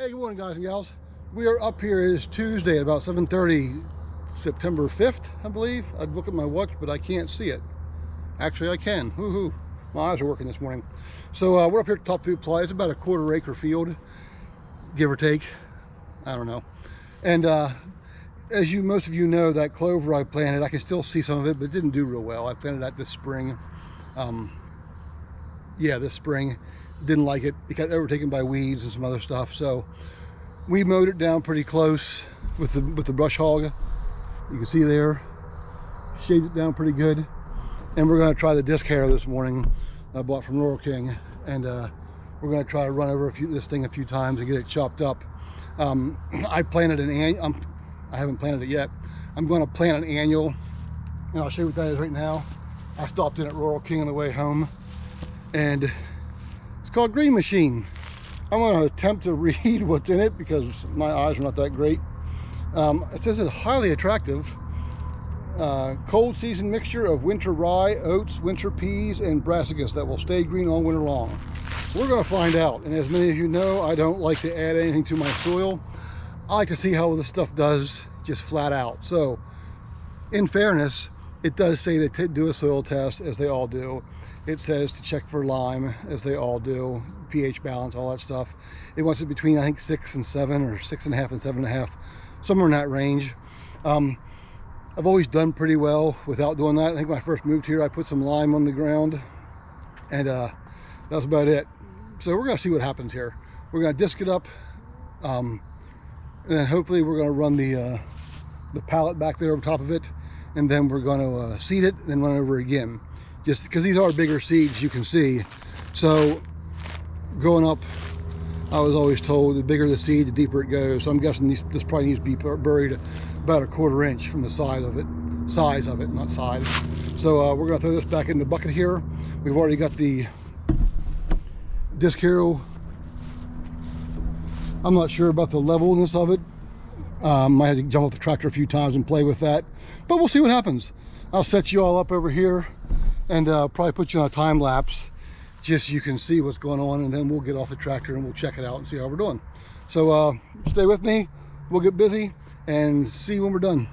Hey, good morning, guys and gals. We are up here. It is Tuesday at about 7:30, September 5th, I believe. I'd look at my watch, but I can't see it. Actually, I can. Woohoo! My eyes are working this morning. So we're up here at Top Food Supply. It's about a quarter-acre field, give or take. I don't know. And as most of you know, that clover I planted, I can still see some of it, but it didn't do real well. I planted that this spring. This spring. Didn't like it. It got overtaken by weeds and some other stuff. So we mowed it down pretty close with the brush hog. You can see there, shaved it down pretty good. And we're going to try the disc harrow this morning. I bought from Rural King, and we're going to try to run over this thing a few times and get it chopped up. I planted I haven't planted it yet. I'm going to plant an annual, and I'll show you what that is right now. I stopped in at Rural King on the way home, and it's called Green Machine. I'm going to attempt to read what's in it because my eyes are not that great. It says it's highly attractive. Cold season mixture of winter rye, oats, winter peas, and brassicas that will stay green all winter long. We're going to find out. And as many of you know, I don't like to add anything to my soil. I like to see how this stuff does just flat out. So in fairness, it does say to do a soil test, as they all do. It says to check for lime, as they all do, pH balance, all that stuff. It wants it between, I think, 6 and 7, or 6.5 and 7.5, somewhere in that range. I've always done pretty well without doing that. I think when I first moved here, I put some lime on the ground, and that's about it. So we're going to see what happens here. We're going to disc it up, and then hopefully we're going to run the pallet back there over top of it, and then we're going to seed it and then run over again. Just because these are bigger seeds, you can see. So growing up, I was always told the bigger the seed, the deeper it goes. So I'm guessing this probably needs to be buried about a 1/4 inch from the size of it, not size. So we're going to throw this back in the bucket here. We've already got the disc harrow. I'm not sure about the levelness of it. Might have to jump off the tractor a few times and play with that, but we'll see what happens. I'll set you all up over here and probably put you on a time lapse just so you can see what's going on, and then we'll get off the tractor and we'll check it out and see how we're doing. So stay with me, we'll get busy and see when we're done.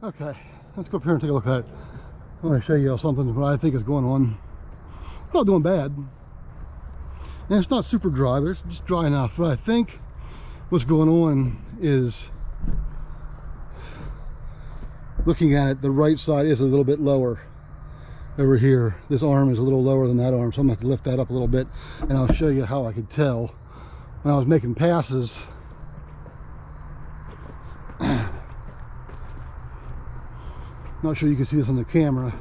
Okay, let's go up here and take a look at it. I want to show you something what I think is going on. It's not doing bad. And it's not super dry, but it's just dry enough. But I think what's going on is, looking at it, the right side is a little bit lower over here. This arm is a little lower than that arm, so I'm going to have to lift that up a little bit, and I'll show you how I could tell when I was making passes. Not sure you can see this on the camera,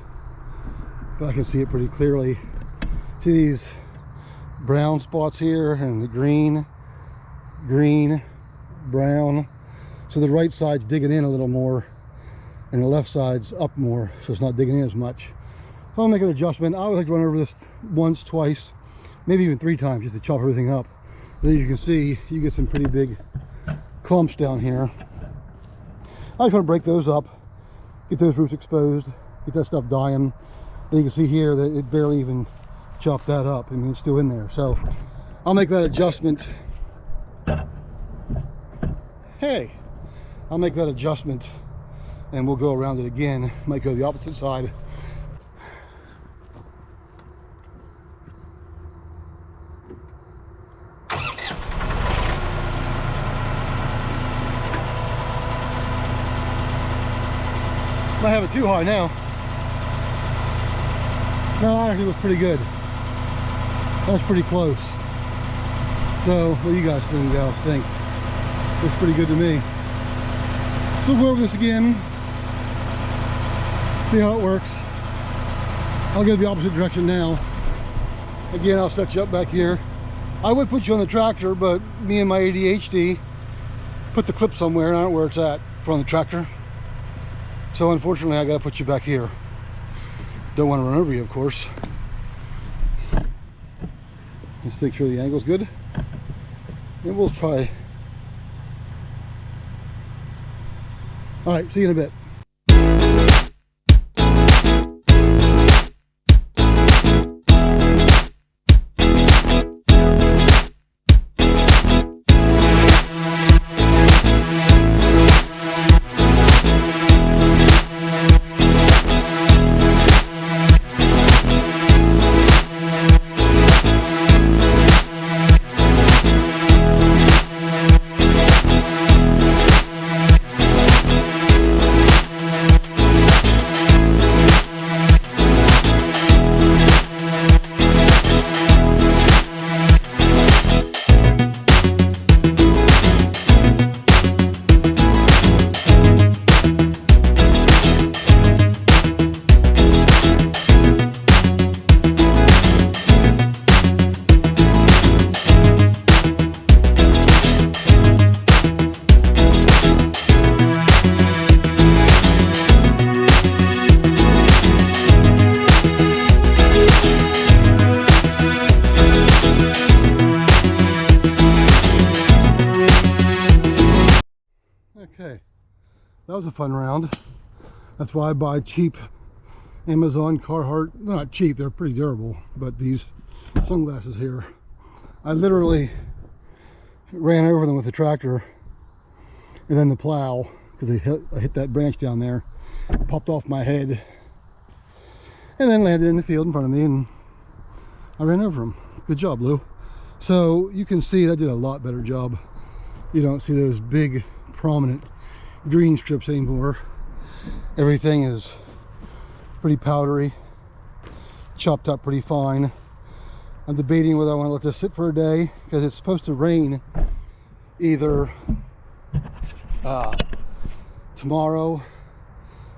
but I can see it pretty clearly. See these brown spots here, and the green, brown. So the right side's digging in a little more, and the left side's up more, so it's not digging in as much. So I'll make an adjustment. I would like to run over this once, twice, maybe even 3 times, just to chop everything up. But as you can see, you get some pretty big clumps down here. I just want to break those up, get those roots exposed, get that stuff dying. Then you can see here that it barely even chopped that up. I mean, it's still in there. So I'll make that adjustment. Hey, I'll make that adjustment and we'll go around it again. Might go the opposite side. Might have it too high now. No, actually it was pretty good. That's pretty close. So, what do you guys think, looks pretty good to me. So we'll go over this again, see how it works. I'll go the opposite direction now. Again, I'll set you up back here. I would put you on the tractor, but me and my ADHD put the clip somewhere, and I don't know where it's at from the tractor. So unfortunately, I got to put you back here. Don't want to run over you, of course. Just make sure the angle's good. And we'll try. All right, see you in a bit. Okay, that was a fun round. That's why I buy cheap Amazon Carhartt. They're not cheap, they're pretty durable, but these sunglasses here, I literally ran over them with the tractor and then the plow, because I hit that branch down there, popped off my head, and then landed in the field in front of me, and I ran over them. Good job, Lou. So you can see that did a lot better job. You don't see those big prominent green strips anymore. Everything is pretty powdery, chopped up pretty fine. I'm debating whether I want to let this sit for a day, because it's supposed to rain either tomorrow.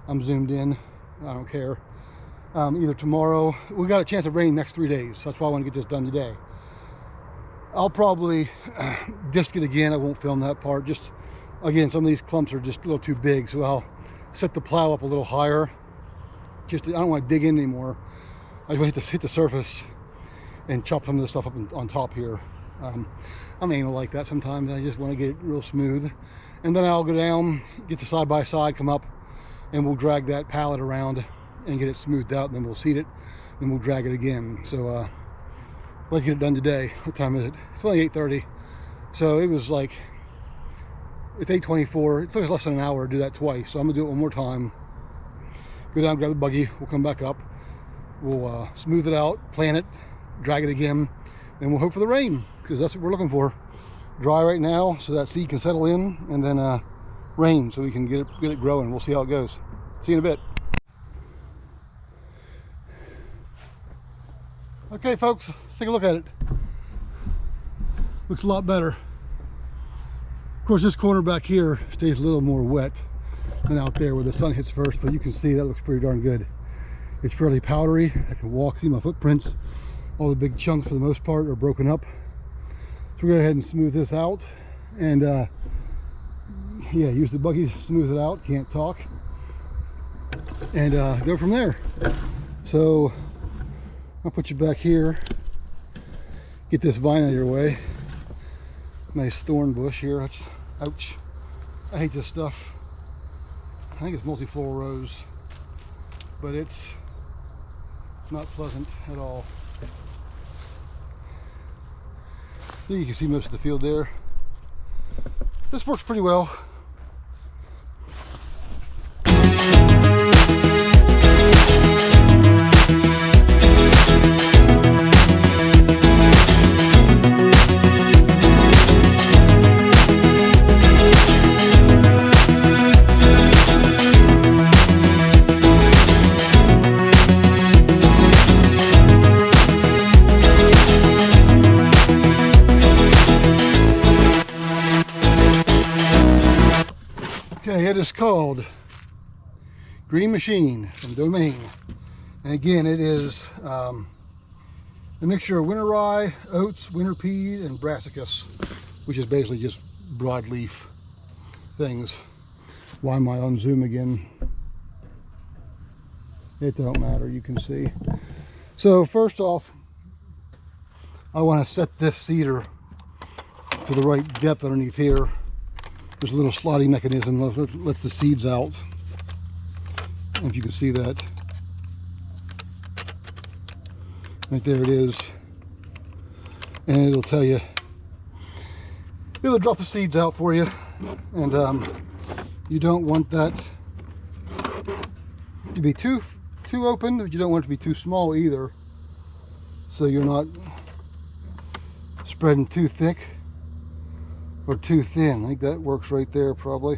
I'm zoomed in, I don't care. Either tomorrow, we got a chance of rain next 3 days. That's why I want to get this done today. I'll probably disc it again. I won't film that part. Just again, some of these clumps are just a little too big, so I'll set the plow up a little higher. Just, I don't want to dig in anymore. I just want to hit the surface and chop some of the stuff up on top here. I'm anal like that sometimes. I just want to get it real smooth. And then I'll go down, get the side by side, come up, and we'll drag that pallet around and get it smoothed out, and then we'll seat it, and we'll drag it again. So let's get it done today. What time is it? It's only 8:30. So it was like, it's 8:24. It took us less than an hour to do that twice. So I'm gonna do it one more time. Go down, grab the buggy, we'll come back up. We'll smooth it out, plant it, drag it again, and we'll hope for the rain, because that's what we're looking for. Dry right now so that seed can settle in, and then rain so we can get it growing. We'll see how it goes. See you in a bit. Okay folks, let's take a look at it. Looks a lot better. Of course, this corner back here stays a little more wet than out there where the sun hits first, but you can see that looks pretty darn good. It's fairly powdery. I can walk, see my footprints. All the big chunks for the most part are broken up. So we're gonna go ahead and smooth this out, and yeah, use the buggy to smooth it out. Can't talk. And go from there. So I'll put you back here. Get this vine out of your way. Nice thorn bush here. That's, ouch. I hate this stuff. I think it's multifloral rose, but it's not pleasant at all. You can see most of the field there. This works pretty well. Okay, it is called Green Machine from Domain. And again, it is a mixture of winter rye, oats, winter pea, and brassicas, which is basically just broadleaf things. Why am I on Zoom again? It don't matter, you can see. So first off, I want to set this seeder to the right depth underneath here. There's a little slotting mechanism that lets the seeds out. And if you can see that, right there it is. And it'll tell you, it'll drop the seeds out for you. And you don't want that to be too open, but you don't want it to be too small either. So you're not spreading too thick or too thin. I think that works right there probably.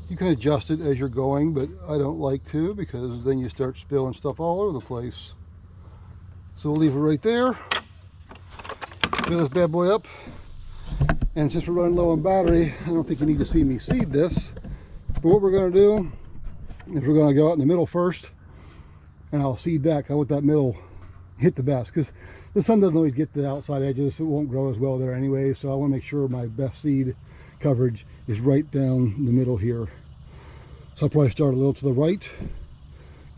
You can adjust it as you're going, but I don't like to, because then you start spilling stuff all over the place. So we'll leave it right there. Fill this bad boy up. And since we're running low on battery, I don't think you need to see me seed this. But what we're going to do is we're going to go out in the middle first, and I'll seed that. I want that middle hit the best, because the sun doesn't always get to the outside edges, so it won't grow as well there anyway. So I want to make sure my best seed coverage is right down the middle here. So I'll probably start a little to the right,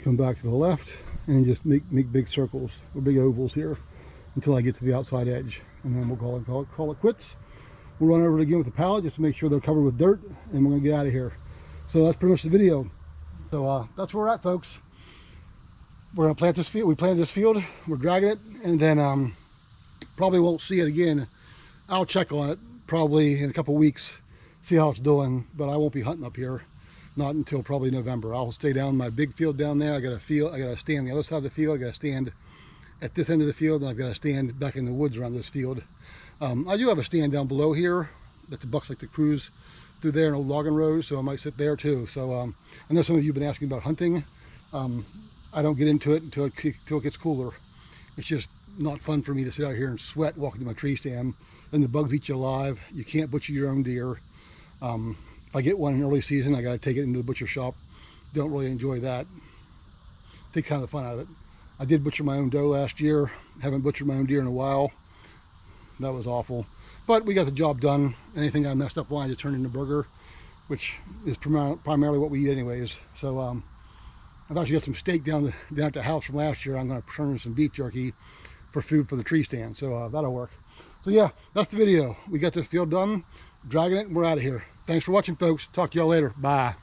come back to the left, and just make big circles or big ovals here until I get to the outside edge, and then we'll call it quits. We'll run over it again with the pallet just to make sure they're covered with dirt, and we're gonna get out of here. So that's pretty much the video. So that's where we're at, folks. We're gonna plant this field. We planted this field. We're dragging it, and then probably won't see it again. I'll check on it probably in a couple weeks, see how it's doing. But I won't be hunting up here, not until probably November. I'll stay down my big field down there. I got to stand on the other side of the field. I got to stand at this end of the field, and I've got to stand back in the woods around this field. I do have a stand down below here that the bucks like to cruise through there, an old logging road, so I might sit there too. So I know some of you have been asking about hunting. I don't get into it until it gets cooler. It's just not fun for me to sit out here and sweat walking to my tree stand, and the bugs eat you alive. You can't butcher your own deer. If I get one in early season, I got to take it into the butcher shop. Don't really enjoy that. Take kind of the fun out of it. I did butcher my own doe last year. Haven't butchered my own deer in a while. That was awful. But we got the job done. Anything I messed up on, I just turned into burger, which is primarily what we eat anyways. So I've actually got some steak down at the house from last year. I'm going to turn in some beef jerky for food for the tree stand. So that'll work. So yeah, that's the video. We got this field done, dragging it, and we're out of here. Thanks for watching, folks. Talk to y'all later. Bye.